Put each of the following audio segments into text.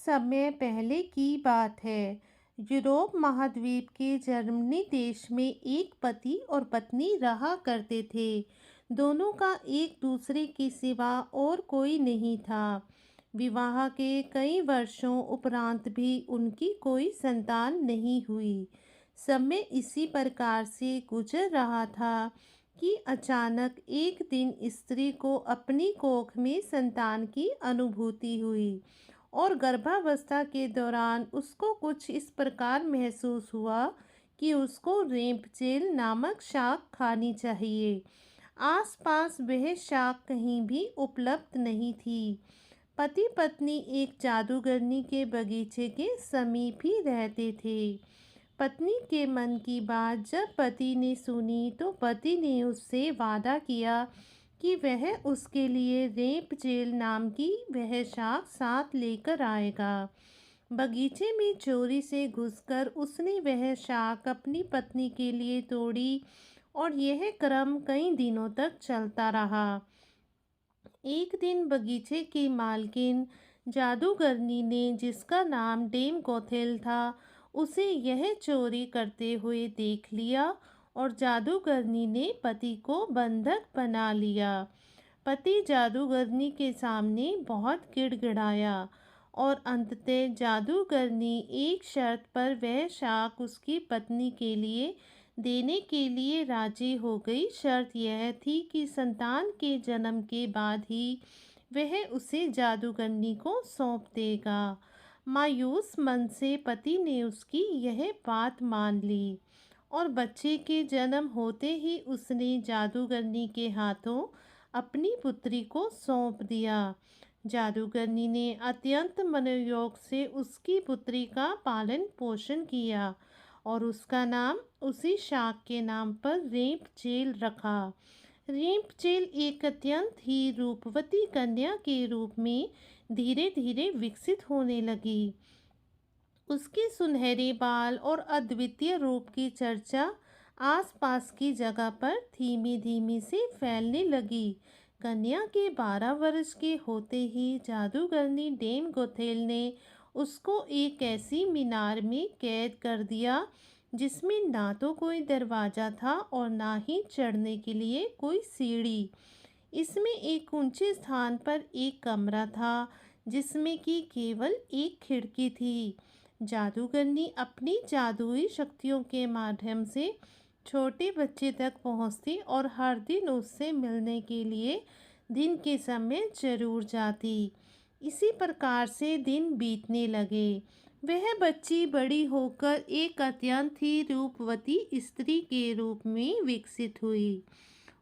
समय पहले की बात है। यूरोप महाद्वीप के जर्मनी देश में एक पति और पत्नी रहा करते थे। दोनों का एक दूसरे के सिवा और कोई नहीं था। विवाह के कई वर्षों उपरांत भी उनकी कोई संतान नहीं हुई। समय इसी प्रकार से गुजर रहा था कि अचानक एक दिन स्त्री को अपनी कोख में संतान की अनुभूति हुई और गर्भावस्था के दौरान उसको कुछ इस प्रकार महसूस हुआ कि उसको रेंपचेल नामक शाक खानी चाहिए। आसपास वह शाक कहीं भी उपलब्ध नहीं थी। पति पत्नी एक जादूगरनी के बगीचे के समीप ही रहते थे। पत्नी के मन की बात जब पति ने सुनी तो पति ने उससे वादा किया कि वह उसके लिए रेप जेल नाम की वह शाख साथ लेकर आएगा। बगीचे में चोरी से घुसकर उसने वह शाख अपनी पत्नी के लिए तोड़ी और यह क्रम कई दिनों तक चलता रहा। एक दिन बगीचे की मालकिन जादूगरनी ने, जिसका नाम डेम गोथेल था, उसे यह चोरी करते हुए देख लिया और जादूगरनी ने पति को बंधक बना लिया। पति जादूगरनी के सामने बहुत गिड़गिड़ाया और अंततः जादूगरनी एक शर्त पर वह शाख उसकी पत्नी के लिए देने के लिए राजी हो गई। शर्त यह थी कि संतान के जन्म के बाद ही वह उसे जादूगरनी को सौंप देगा। मायूस मन से पति ने उसकी यह बात मान ली और बच्चे के जन्म होते ही उसने जादूगरनी के हाथों अपनी पुत्री को सौंप दिया। जादूगरनी ने अत्यंत मनोयोग से उसकी पुत्री का पालन पोषण किया और उसका नाम उसी शाख के नाम पर रेंपचेल रखा। रेंपचेल एक अत्यंत ही रूपवती कन्या के रूप में धीरे धीरे विकसित होने लगी। उसके सुनहरे बाल और अद्वितीय रूप की चर्चा आसपास की जगह पर धीमी धीमी से फैलने लगी। कन्या के 12 वर्ष के होते ही जादूगरनी डेन गोथेल ने उसको एक ऐसी मीनार में कैद कर दिया जिसमें ना तो कोई दरवाज़ा था और ना ही चढ़ने के लिए कोई सीढ़ी। इसमें एक ऊंचे स्थान पर एक कमरा था जिसमें कि केवल एक खिड़की थी। जादूगरनी अपनी जादुई शक्तियों के माध्यम से छोटे बच्चे तक पहुंचती और हर दिन उससे मिलने के लिए दिन के समय जरूर जाती। इसी प्रकार से दिन बीतने लगे। वह बच्ची बड़ी होकर एक अत्यंत ही रूपवती स्त्री के रूप में विकसित हुई।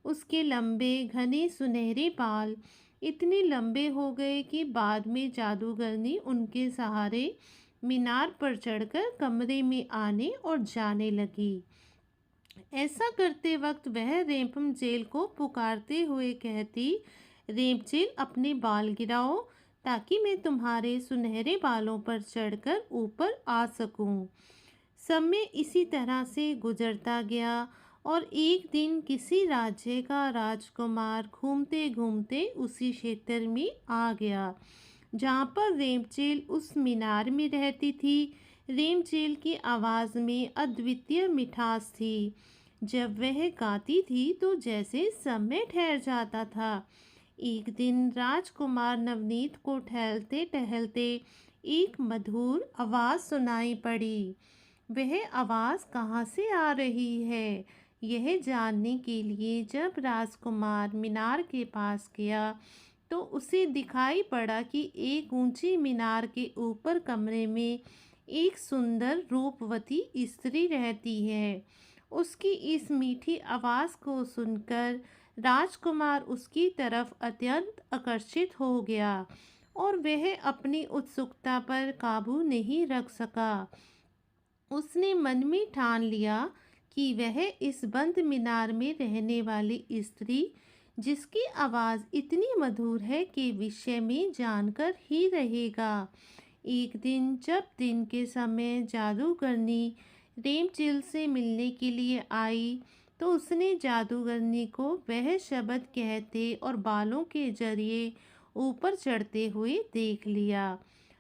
उसके लंबे घने सुनहरे बाल इतने लंबे हो गए कि बाद में जादूगरनी उनके सहारे मीनार पर चढ़कर कमरे में आने और जाने लगी। ऐसा करते वक्त वह रेंपमजेल को पुकारते हुए कहती, रेंपजेल अपने बाल गिराओ ताकि मैं तुम्हारे सुनहरे बालों पर चढ़कर ऊपर आ सकूं। समय इसी तरह से गुजरता गया और एक दिन किसी राज्य का राजकुमार घूमते घूमते उसी क्षेत्र में आ गया जहाँ पर रेंपचेल उस मीनार में रहती थी। रेंपचेल की आवाज़ में अद्वितीय मिठास थी। जब वह गाती थी तो जैसे समय ठहर जाता था। एक दिन राजकुमार नवनीत को टहलते टहलते एक मधुर आवाज़ सुनाई पड़ी। वह आवाज़ कहाँ से आ रही है, यह जानने के लिए जब राजकुमार मीनार के पास गया तो उसे दिखाई पड़ा कि एक ऊंची मीनार के ऊपर कमरे में एक सुंदर रूपवती स्त्री रहती है। उसकी इस मीठी आवाज़ को सुनकर राजकुमार उसकी तरफ अत्यंत आकर्षित हो गया और वह अपनी उत्सुकता पर काबू नहीं रख सका। उसने मन में ठान लिया कि वह इस बंद मीनार में रहने वाली स्त्री, जिसकी आवाज़ इतनी मधुर है के विषय में जानकर ही रहेगा। एक दिन जब दिन के समय जादूगरनी रेंपचेल से मिलने के लिए आई तो उसने जादूगरनी को वह शब्द कहते और बालों के जरिए ऊपर चढ़ते हुए देख लिया।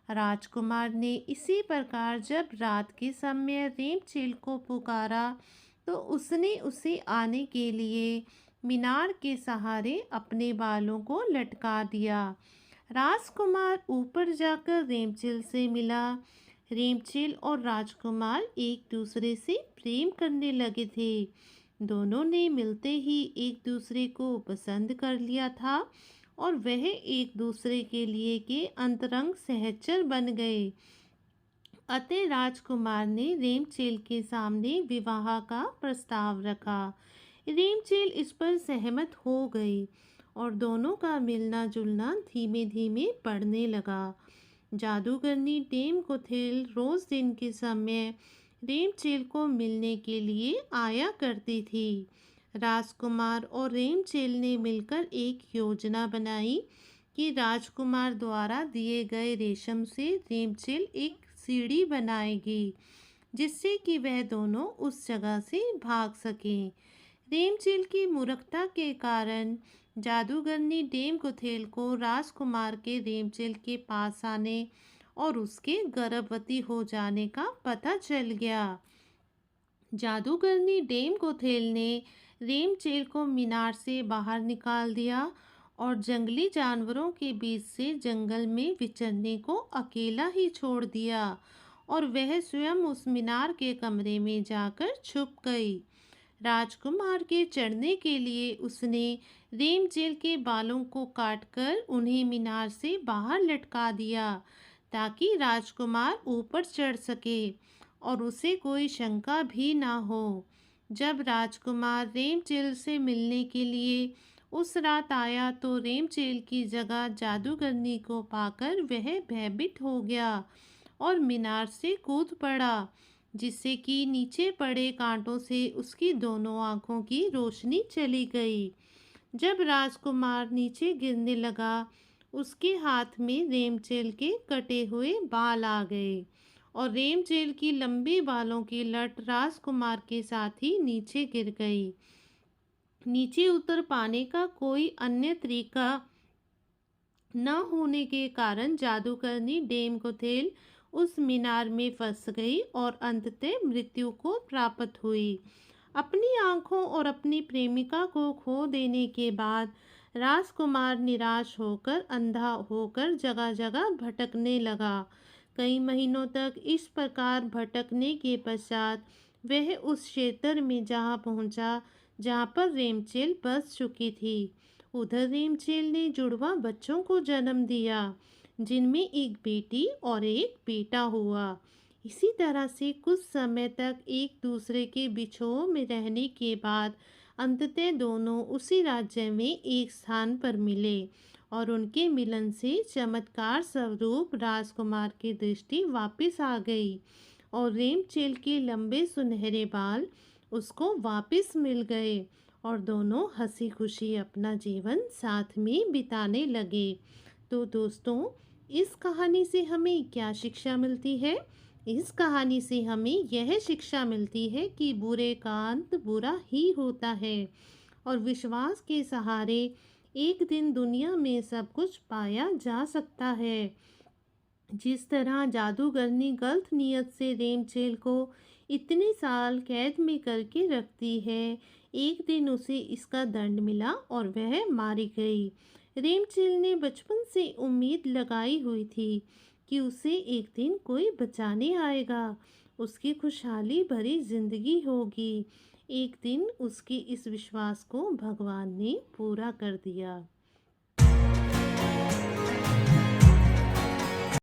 राजकुमार ने इसी प्रकार जब रात के समय रेमचेल को पुकारा तो उसने उसे आने के लिए मीनार के सहारे अपने बालों को लटका दिया। राजकुमार ऊपर जाकर रेमचेल से मिला। रेमचेल और राजकुमार एक दूसरे से प्रेम करने लगे थे। दोनों ने मिलते ही एक दूसरे को पसंद कर लिया था और वह एक दूसरे के लिए के अंतरंग सहचर बन गए। अतः राजकुमार ने रेमचेल के सामने विवाह का प्रस्ताव रखा। रेमचेल इस पर सहमत हो गई और दोनों का मिलना जुलना धीमे धीमे बढ़ने लगा। जादूगरनी डेम गोथेल रोज दिन के समय रेमचेल को मिलने के लिए आया करती थी। राजकुमार और रेमचेल ने मिलकर एक योजना बनाई कि राजकुमार द्वारा दिए गए रेशम से रेमचेल एक सीढ़ी बनाएगी जिससे कि वह दोनों उस जगह से भाग सकें। रेमचेल की मूर्खता के कारण जादूगरनी डेम गुथेल को राजकुमार के रेमचेल के पास आने और उसके गर्भवती हो जाने का पता चल गया। जादूगरनी डेम गुथेल ने रेमचेल को मीनार से बाहर निकाल दिया और जंगली जानवरों के बीच से जंगल में विचरने को अकेला ही छोड़ दिया और वह स्वयं उस मीनार के कमरे में जाकर छुप गई। राजकुमार के चढ़ने के लिए उसने रेमचेल के बालों को काटकर उन्हें मीनार से बाहर लटका दिया ताकि राजकुमार ऊपर चढ़ सके और उसे कोई शंका भी ना हो। जब राजकुमार रेमचेल से मिलने के लिए उस रात आया तो रेमचेल की जगह जादूगरनी को पाकर वह भयभीत हो गया और मीनार से कूद पड़ा जिससे कि नीचे पड़े कांटों से उसकी दोनों आंखों की रोशनी चली गई। जब राजकुमार नीचे गिरने लगा उसके हाथ में रेमचेल के कटे हुए बाल आ गए और रेमचेल की लंबी बालों की लट राजकुमार के साथ ही नीचे गिर गई। नीचे उतर पाने का कोई अन्य तरीका न होने के कारण जादूगरनी डेम गोथेल उस मीनार में फंस गई और अंततः मृत्यु को प्राप्त हुई। अपनी आंखों और अपनी प्रेमिका को खो देने के बाद राजकुमार निराश होकर अंधा होकर जगह जगह भटकने लगा। कई महीनों तक इस प्रकार भटकने के पश्चात वह उस क्षेत्र में जहाँ पहुँचा जहाँ पर रेमचेल बस चुकी थी। उधर रेमचेल ने जुड़वा बच्चों को जन्म दिया जिनमें एक बेटी और एक बेटा हुआ। इसी तरह से कुछ समय तक एक दूसरे के बिछोह में रहने के बाद अंततः दोनों उसी राज्य में एक स्थान पर मिले और उनके मिलन से चमत्कार स्वरूप राजकुमार की दृष्टि वापस आ गई और रेमचेल के लंबे सुनहरे बाल उसको वापस मिल गए और दोनों हंसी खुशी अपना जीवन साथ में बिताने लगे। तो दोस्तों, इस कहानी से हमें क्या शिक्षा मिलती है? इस कहानी से हमें यह शिक्षा मिलती है कि बुरे का अंत बुरा ही होता है और विश्वास के सहारे एक दिन दुनिया में सब कुछ पाया जा सकता है। जिस तरह जादूगरनी गलत नियत से रेमचेल को इतने साल कैद में करके रखती है, एक दिन उसे इसका दंड मिला और वह मारी गई। रेमचेल ने बचपन से उम्मीद लगाई हुई थी कि उसे एक दिन कोई बचाने आएगा, उसकी खुशहाली भरी जिंदगी होगी। एक दिन उसके इस विश्वास को भगवान ने पूरा कर दिया।